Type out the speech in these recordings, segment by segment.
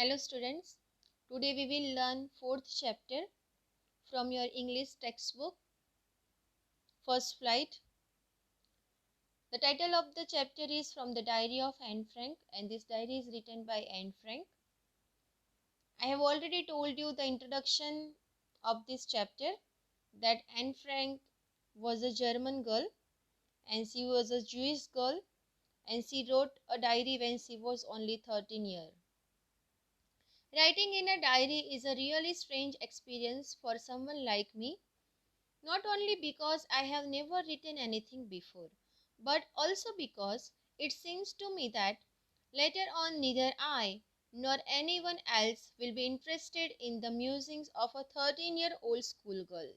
Hello students, today we will learn fourth chapter from your English textbook, First Flight. The title of the chapter is From the Diary of Anne Frank, and this diary is written by Anne Frank. I have already told you the introduction of this chapter that Anne Frank was a German girl and she was a Jewish girl and she wrote a diary when she was only 13 years. Writing in a diary is a really strange experience for someone like me, not only because I have never written anything before, but also because it seems to me that later on neither I nor anyone else will be interested in the musings of a 13-year-old schoolgirl.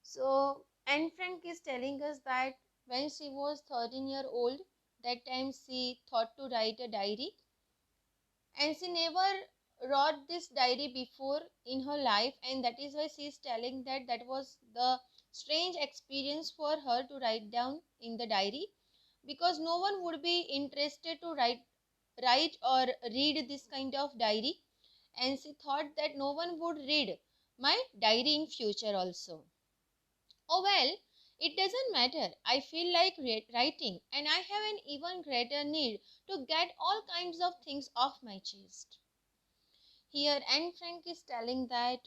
So, Anne Frank is telling us that when she was 13-year-old, that time she thought to write a diary, and she never wrote this diary before in her life, and that is why she is telling that that was the strange experience for her to write down in the diary, because no one would be interested to write or read this kind of diary, and she thought that no one would read my diary in future also. Oh well, it doesn't matter. I feel like writing, and I have an even greater need to get all kinds of things off my chest. Here, Anne Frank is telling that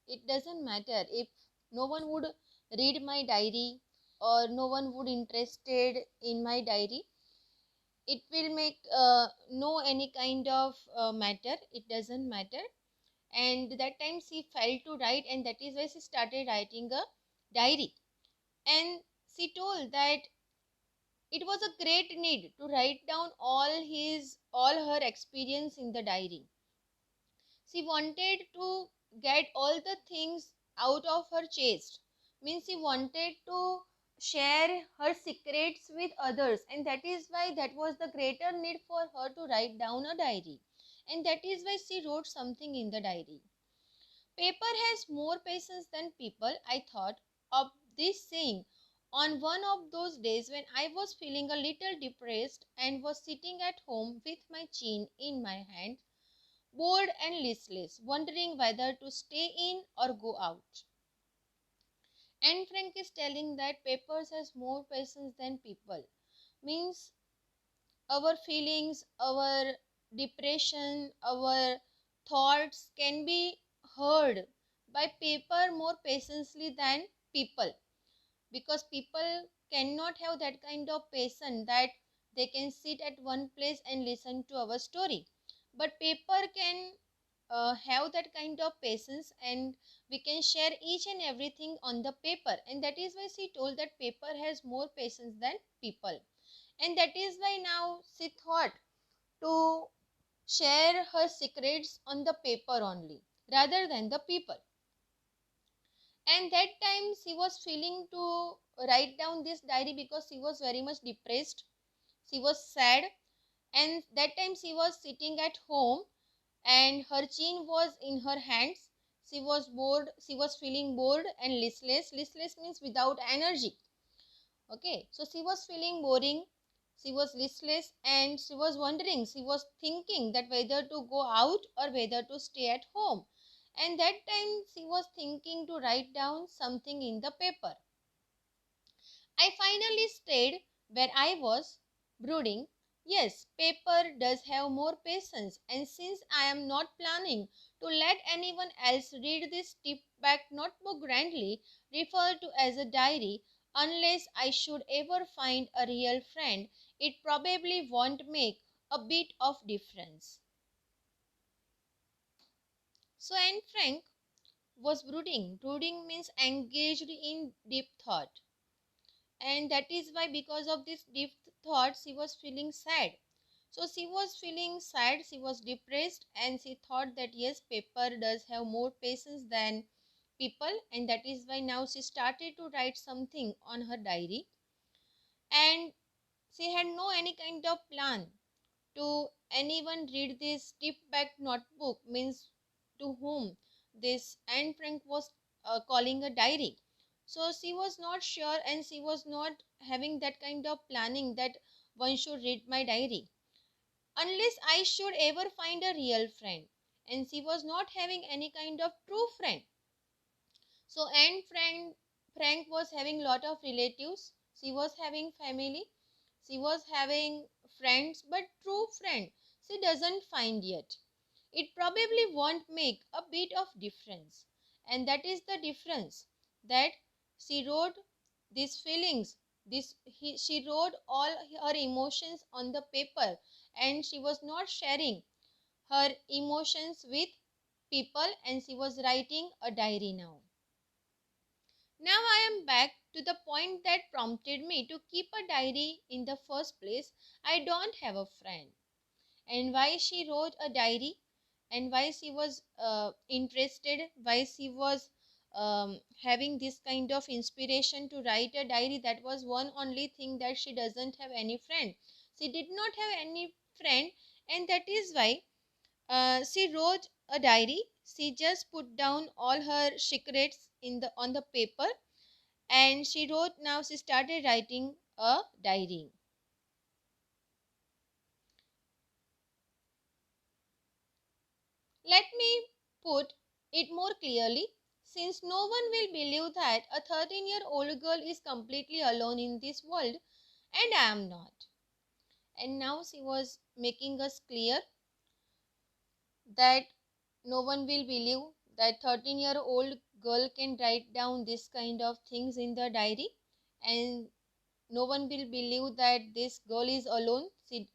it doesn't matter if no one would read my diary or no one would interested in my diary. It will make no any kind of matter. It doesn't matter. And that time she felt to write, and that is why she started writing a diary. And she told that it was a great need to write down all her experience in the diary. She wanted to get all the things out of her chest, means she wanted to share her secrets with others, and that is why that was the greater need for her to write down a diary, and that is why she wrote something in the diary. Paper has more patience than people, I thought of this saying on one of those days when I was feeling a little depressed and was sitting at home with my chin in my hand, bored and listless, wondering whether to stay in or go out. Anne Frank is telling that papers has more patience than people. Means our feelings, our depression, our thoughts can be heard by paper more patiently than people, because people cannot have that kind of patience that they can sit at one place and listen to our story, but paper can have that kind of patience, and we can share each and everything on the paper, and that is why she told that paper has more patience than people, and that is why now she thought to share her secrets on the paper only rather than the people. And that time she was feeling to write down this diary because she was very much depressed, she was sad, and that time she was sitting at home and her chin was in her hands. She was bored, she was feeling bored and listless. Listless means without energy. Okay, so she was feeling boring, she was listless, and she was wondering, she was thinking that whether to go out or whether to stay at home. And that time she was thinking to write down something in the paper. I finally stayed where I was, brooding. Yes, paper does have more patience, and since I am not planning to let anyone else read this tip back notebook grandly referred to as a diary, unless I should ever find a real friend, it probably won't make a bit of difference. So Anne Frank was brooding. Brooding means engaged in deep thought, and that is why because of this deep thought she was feeling sad. So she was feeling sad, she was depressed, and she thought that yes, paper does have more patience than people, and that is why now she started to write something on her diary, and she had no any kind of plan to anyone read this tip back notebook, means to whom this Anne Frank was calling a diary. So she was not sure, and she was not having that kind of planning that one should read my diary. unless I should ever find a real friend. And she was not having any kind of true friend. So Frank was having lot of relatives. She was having family. She was having friends, but true friend she doesn't find yet. It probably won't make a bit of difference, and that is the difference that she wrote these feelings. She wrote all her emotions on the paper, and she was not sharing her emotions with people, and she was writing a diary now. Now I am back to the point that prompted me to keep a diary in the first place. I don't have a friend. And why she wrote a diary, and why she was interested, why she was having this kind of inspiration to write a diary, that was one only thing, that she doesn't have any friend. She did not have any friend, and that is why she wrote a diary. She just put down all her secrets in the on the paper, and she wrote, now she started writing a diary. Let me put it more clearly, since no one will believe that a 13-year-old girl is completely alone in this world, and I am not. And now she was making us clear that no one will believe that 13-year-old girl can write down this kind of things in the diary, and no one will believe that this girl is alone. She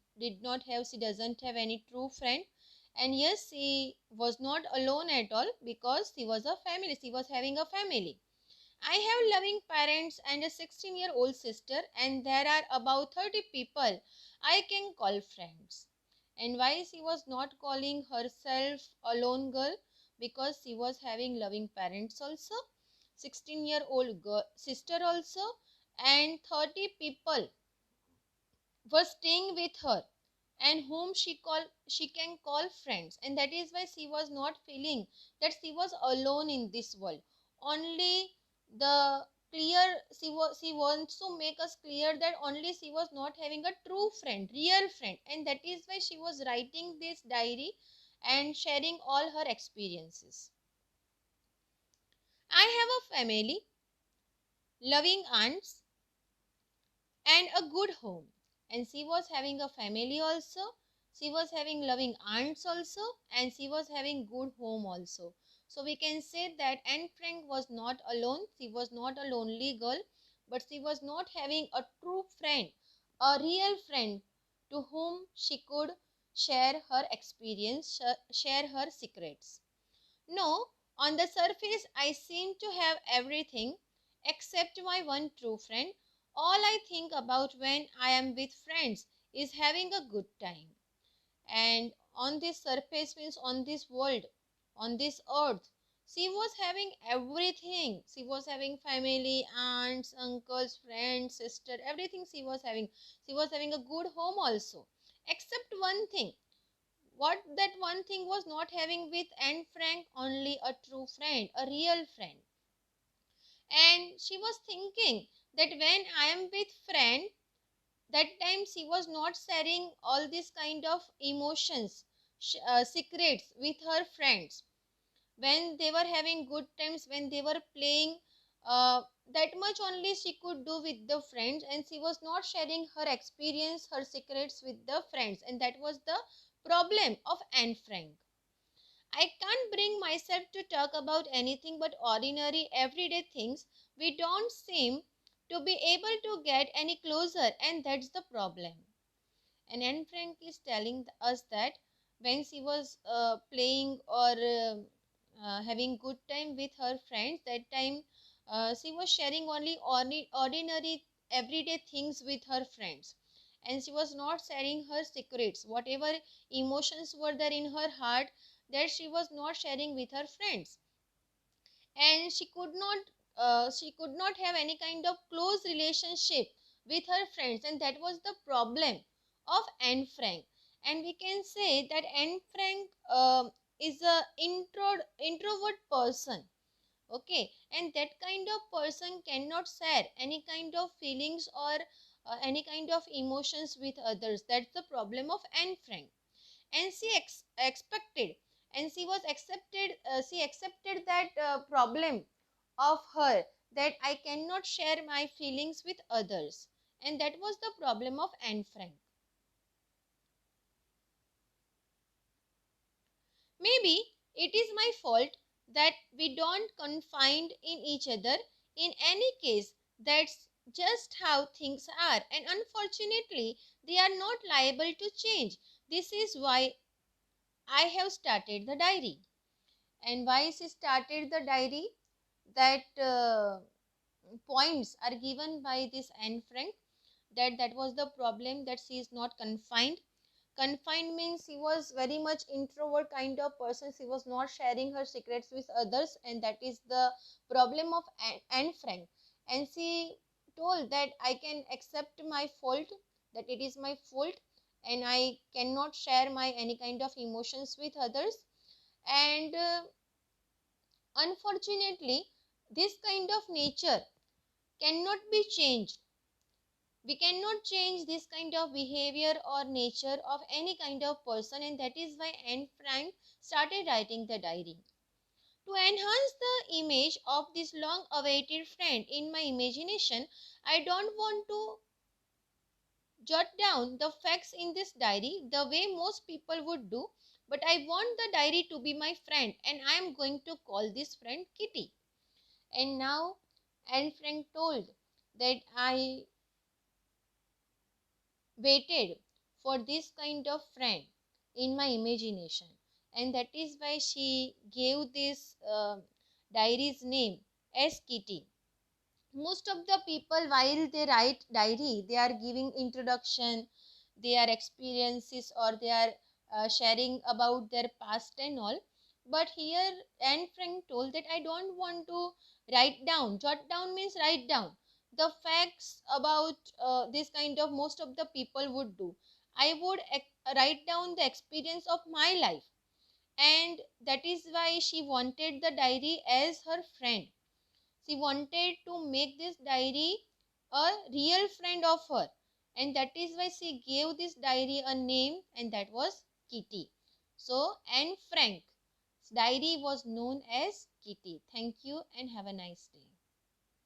doesn't have any true friend. And yes, she was not alone at all, because she was a family. She was having a family. I have loving parents and a 16-year-old sister, and there are about 30 people I can call friends. And why she was not calling herself a lone girl? Because she was having loving parents also, 16-year-old girl sister also, and 30 people were staying with her, and whom she can call friends. And that is why she was not feeling that she was alone in this world. Only the clear she wants to make us clear that only she was not having a true friend, real friend, and that is why she was writing this diary and sharing all her experiences. I have a family, loving aunts, and a good home. And she was having a family also, she was having loving aunts also, and she was having good home also. So we can say that Anne Frank was not alone. She was not a lonely girl, but she was not having a true friend, a real friend, to whom she could share her experience, share her secrets. No, on the surface I seem to have everything except my one true friend. All I think about when I am with friends is having a good time. And on this surface means on this world, on this earth, she was having everything. She was having family, aunts, uncles, friends, sister, everything she was having. She was having a good home also. Except one thing, what that one thing was not having with Anne Frank, only a true friend, a real friend. And she was thinking that when I am with friend, that time she was not sharing all these kind of emotions, secrets with her friends. When they were having good times, when they were playing, that much only she could do with the friends, and she was not sharing her experience, her secrets with the friends, and that was the problem of Anne Frank. I can't bring myself to talk about anything but ordinary everyday things. We don't seem to be able to get any closer, and that's the problem. And Anne Frank is telling us that when she was playing or having good time with her friends, that time she was sharing only ordinary everyday things with her friends, and she was not sharing her secrets, whatever emotions were there in her heart, that she was not sharing with her friends. And she could not have any kind of close relationship with her friends, and that was the problem of Anne Frank. And we can say that Anne Frank is a introvert person. Okay, and that kind of person cannot share any kind of feelings or any kind of emotions with others. That's the problem of Anne Frank. And she expected, and she was accepted, she accepted that problem of her, that I cannot share my feelings with others. And that was the problem of Anne Frank. Maybe it is my fault that we don't confide in each other. In any case, that's just how things are, and unfortunately, they are not liable to change. This is why I have started the diary. And why she started the diary? That points are given by this Anne Frank, that was the problem, that she is not confined. Confined means she was very much introvert kind of person. She was not sharing her secrets with others, and that is the problem of Anne Frank. And she told that I can accept my fault, that it is my fault, and I cannot share my any kind of emotions with others. And unfortunately, this kind of nature cannot be changed. We cannot change this kind of behavior or nature of any kind of person, and that is why Anne Frank started writing the diary. To enhance the image of this long awaited friend in my imagination, I don't want to jot down the facts in this diary the way most people would do, but I want the diary to be my friend, and I am going to call this friend Kitty. And now Anne Frank told that I waited for this kind of friend in my imagination, and that is why she gave this diary's name as Kitty. Most of the people, while they write diary, they are giving introduction, their experiences, or they are sharing about their past and all. But here Anne Frank told that I don't want to write down. Jot down means write down the facts about this kind of most of the people would do. I would write down the experience of my life, and that is why she wanted the diary as her friend. She wanted to make this diary a real friend of her, and that is why she gave this diary a name, and that was Kitty. So Anne Frank's diary was known as Kitty. Thank you and have a nice day.